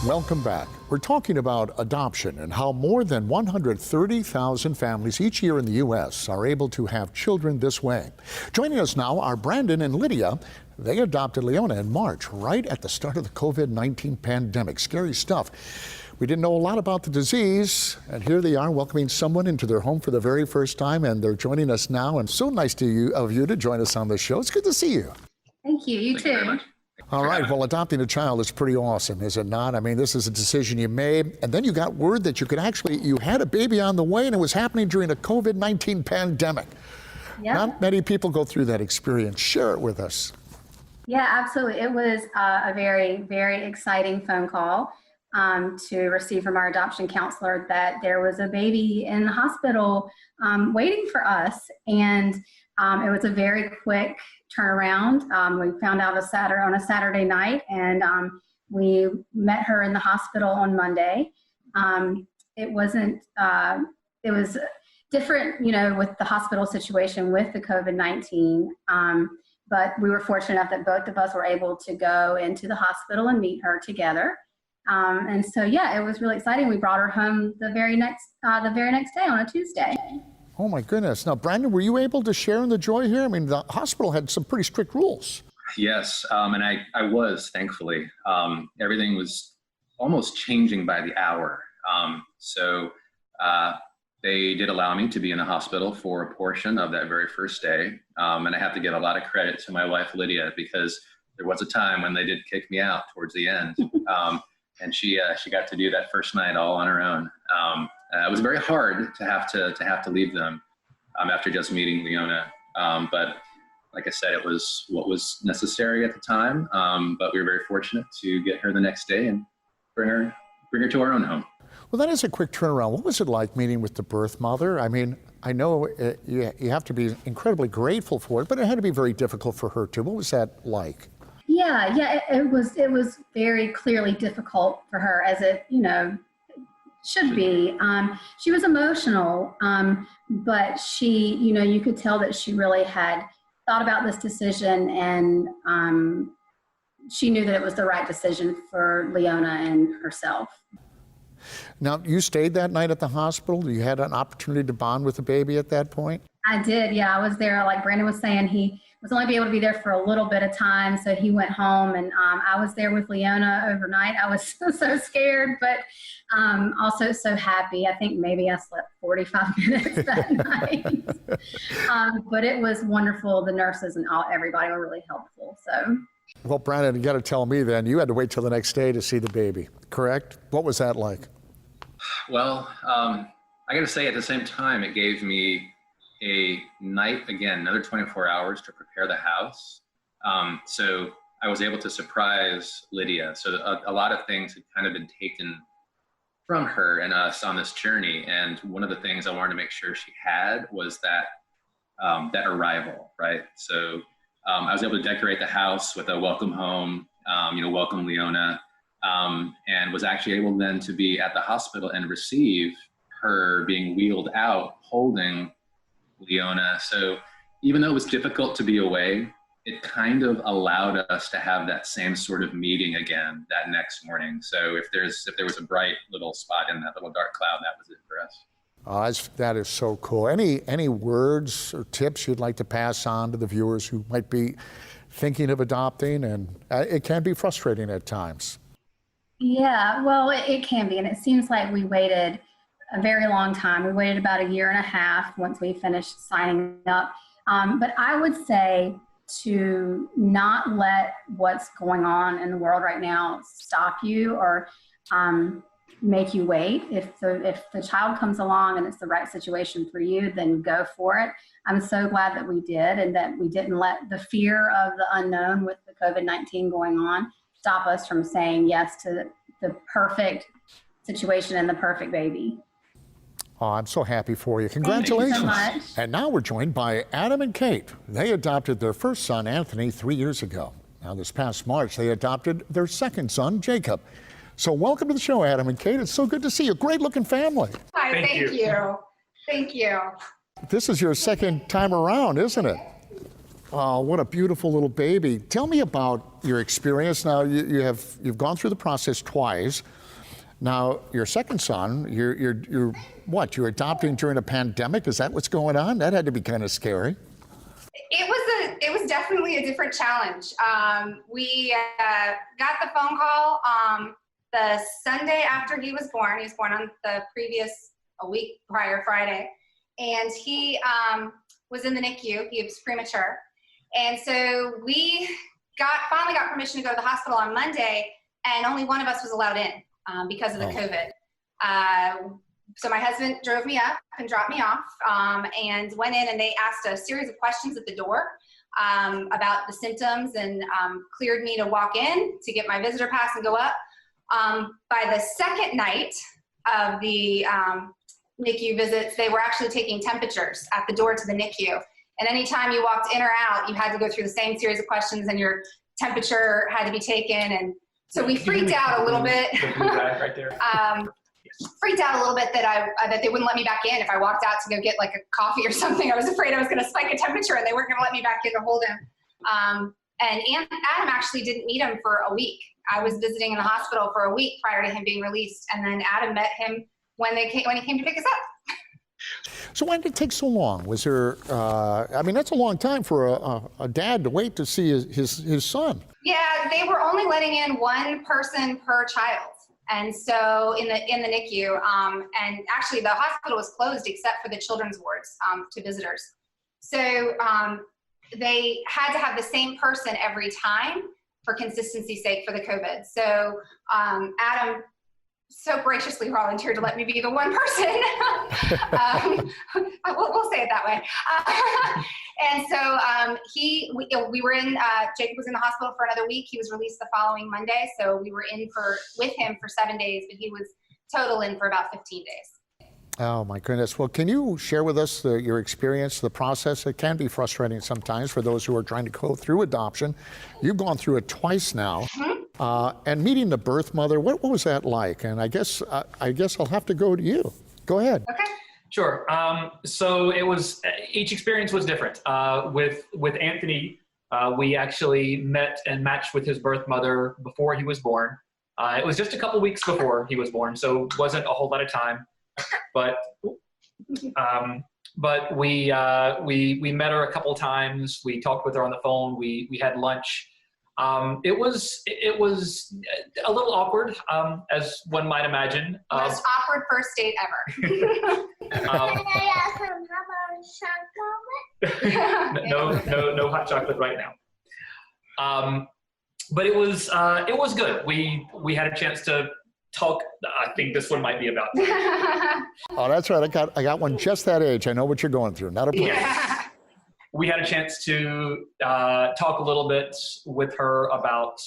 Welcome back. We're talking about adoption and how more than 130,000 families each year in the U.S. are able to have children this way. Joining us now are Brandon and Lydia. They adopted Leona in March, right at the start of the COVID-19 pandemic. Scary stuff. We didn't know a lot about the disease, and here they are welcoming someone into their home for the very first time, and they're joining us now. And so nice of you to join us on the show. It's good to see you. Thank you. You too. All right, well, adopting a child is pretty awesome, is it not? I mean, this is a decision you made, and then you got word that you had a baby on the way, and it was happening during a COVID-19 pandemic. Yep. Not many people go through that experience. Share it with us. Yeah, absolutely. It was a very, very exciting phone call to receive from our adoption counselor that there was a baby in the hospital waiting for us, and it was a very quick turnaround. We found out on a Saturday night, and we met her in the hospital on Monday. It was different, with the hospital situation with the COVID-19, but we were fortunate enough that both of us were able to go into the hospital and meet her together. And so, yeah, it was really exciting. We brought her home the very next day on a Tuesday. Oh my goodness. Now, Brandon, were you able to share in the joy here? I mean, the hospital had some pretty strict rules. Yes, and I was, thankfully. Everything was almost changing by the hour. So they did allow me to be in the hospital for a portion of that very first day. And I have to give a lot of credit to my wife, Lydia, because there was a time when they did kick me out towards the end. And she got to do that first night all on her own. It was very hard to have to leave them after just meeting Leona. But like I said, it was what was necessary at the time. But we were very fortunate to get her the next day and bring her to our own home. Well, that is a quick turnaround. What was it like meeting with the birth mother? I mean, I know you have to be incredibly grateful for it, but it had to be very difficult for her too. What was that like? Yeah, it was very clearly difficult for her, as it, should be. She was emotional, but she, you could tell that she really had thought about this decision, and she knew that it was the right decision for Leona and herself. Now, you stayed that night at the hospital? You had an opportunity to bond with the baby at that point? I did, yeah. I was there, like Brandon was saying, he was only able to be there for a little bit of time, so he went home, and I was there with Leona overnight. I was so scared, but also so happy. I think maybe I slept 45 minutes that night. But it was wonderful. The nurses and everybody were really helpful. So. Well, Brandon, you got to tell me then, you had to wait till the next day to see the baby, correct? What was that like? Well, I got to say, at the same time, it gave me a night, again, another 24 hours to prepare the house. So I was able to surprise Lydia. So a lot of things had kind of been taken from her and us on this journey. And one of the things I wanted to make sure she had was that arrival, right? So I was able to decorate the house with a welcome home, welcome Leona, and was actually able then to be at the hospital and receive her being wheeled out, holding Leona. So even though it was difficult to be away, it kind of allowed us to have that same sort of meeting again that next morning. So if there was a bright little spot in that little dark cloud, that was it for us. That is so cool. Any words or tips you'd like to pass on to the viewers who might be thinking of adopting? And it can be frustrating at times. Yeah, well, it can be. And it seems like we waited a very long time. We waited about 1.5 years once we finished signing up. But I would say to not let what's going on in the world right now stop you or make you wait. If the child comes along and it's the right situation for you, then go for it. I'm so glad that we did, and that we didn't let the fear of the unknown with the COVID-19 going on stop us from saying yes to the perfect situation and the perfect baby. Oh, I'm so happy for you. Congratulations. Thank you so much. And now we're joined by Adam and Kate. They adopted their first son, Anthony, 3 years ago. Now, this past March, they adopted their second son, Jacob. So welcome to the show, Adam and Kate. It's so good to see you. Great looking family. Hi, thank you. Thank you. This is your second time around, isn't it? Oh, what a beautiful little baby. Tell me about your experience. Now, you've gone through the process twice. Now, your second son, you're what? You're adopting during a pandemic? Is that what's going on? That had to be kind of scary. It was definitely a different challenge. We got the phone call the Sunday after he was born. He was born on a week prior Friday, and he was in the NICU. He was premature, and so we finally got permission to go to the hospital on Monday, and only one of us was allowed in because of the COVID. So my husband drove me up and dropped me off, and went in, and they asked a series of questions at the door about the symptoms, and cleared me to walk in to get my visitor pass and go up. By the second night of the NICU visits, they were actually taking temperatures at the door to the NICU. And anytime you walked in or out, you had to go through the same series of questions, and your temperature had to be taken. And so we freaked out a little bit. Right there. Freaked out a little bit that they wouldn't let me back in if I walked out to go get like a coffee or something. I was afraid I was going to spike a temperature and they weren't going to let me back in to hold him. And Adam actually didn't meet him for a week. I was visiting in the hospital for a week prior to him being released, and then Adam met him when he came to pick us up. So why did it take so long? Was there, I mean, that's a long time for a dad to wait to see his son. Yeah, they were only letting in one person per child. And so in the NICU, and actually the hospital was closed except for the children's wards to visitors. So they had to have the same person every time for consistency's sake for the COVID. So Adam so graciously volunteered to let me be the one person. We'll say it that way. And so we were in, Jacob was in the hospital for another week. He was released the following Monday. So we were in with him for 7 days, but he was total in for about 15 days. Oh my goodness. Well, can you share with us your experience, the process? It can be frustrating sometimes for those who are trying to go through adoption. You've gone through it twice now. Mm-hmm. And meeting the birth mother, what was that like? And I guess I'll have to go to you. Go ahead. Okay. Sure. So it was, each experience was different. With Anthony, we actually met and matched with his birth mother before he was born. It was just a couple weeks before he was born, so it wasn't a whole lot of time. But we met her a couple times. We talked with her on the phone. We had lunch. It was a little awkward, as one might imagine. Most awkward first date ever. No hot chocolate right now. But it was good. We had a chance to talk. I think this one might be about. Oh, that's right. I got one just that age. I know what you're going through. Not a problem. Yeah. We had a chance to talk a little bit with her about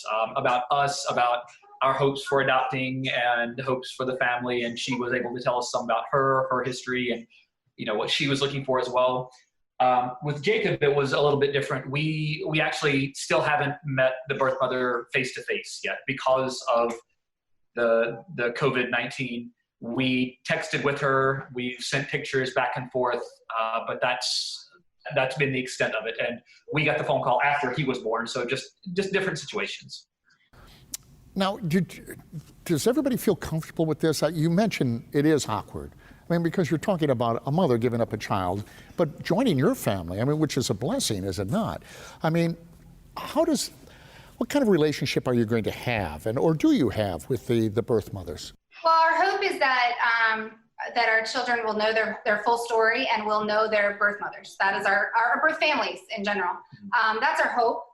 us, about our hopes for adopting and hopes for the family, and she was able to tell us some about her history, and what she was looking for as well. With Jacob, it was a little bit different. We actually still haven't met the birth mother face to face yet because of the COVID-19. We texted with her, we've sent pictures back and forth, but that's been the extent of it. And we got the phone call after he was born, so just different situations. Now, does everybody feel comfortable with this? You mentioned it is awkward. I mean, because you're talking about a mother giving up a child, but joining your family, I mean, which is a blessing, is it not? I mean, what kind of relationship are you going to have, or do you have with the birth mothers? Well, our hope is that our children will know their full story and will know their birth mothers. That is our birth families in general. That's our hope.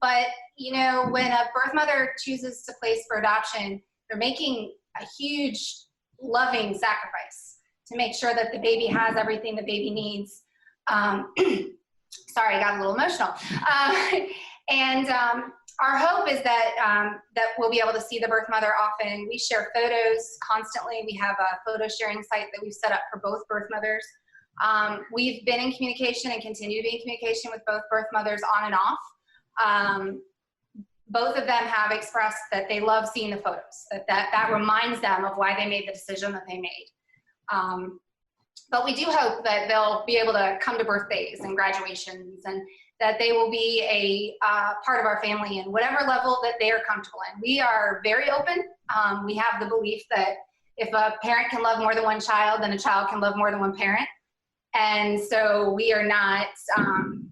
But when a birth mother chooses to place for adoption, they're making a huge, loving sacrifice to make sure that the baby has everything the baby needs. Sorry, I got a little emotional. And our hope is that we'll be able to see the birth mother often. We share photos constantly. We have a photo sharing site that we've set up for both birth mothers. We've been in communication and continue to be in communication with both birth mothers on and off. Both of them have expressed that they love seeing the photos, that reminds them of why they made the decision that they made. But we do hope that they'll be able to come to birthdays and graduations, and that they will be a part of our family in whatever level that they are comfortable in. We are very open. We have the belief that if a parent can love more than one child, then a child can love more than one parent. And so we are not,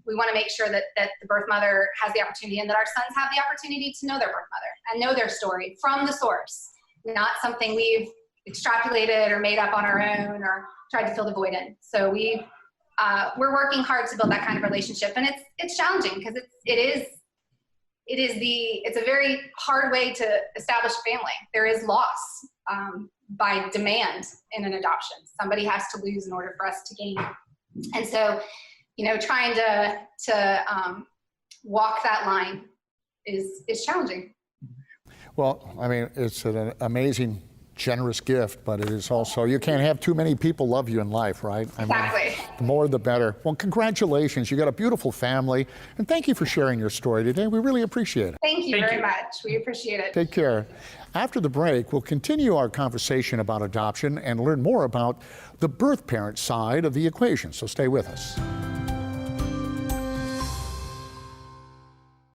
we want to make sure that the birth mother has the opportunity and that our sons have the opportunity to know their birth mother and know their story from the source, not something we've extrapolated or made up on our own or tried to fill the void in. So we're working hard to build that kind of relationship, and it's challenging because it's a very hard way to establish a family. There is loss by demand in an adoption. Somebody has to lose in order for us to gain. And so, trying to walk that line is challenging. Well, I mean, it's an amazing, generous gift, but it is also, you can't have too many people love you in life, right? Exactly. The more the better. Well, congratulations. You got a beautiful family, and thank you for sharing your story today. We really appreciate it. Thank you very much. We appreciate it. Take care. After the break, we'll continue our conversation about adoption and learn more about the birth parent side of the equation, so stay with us.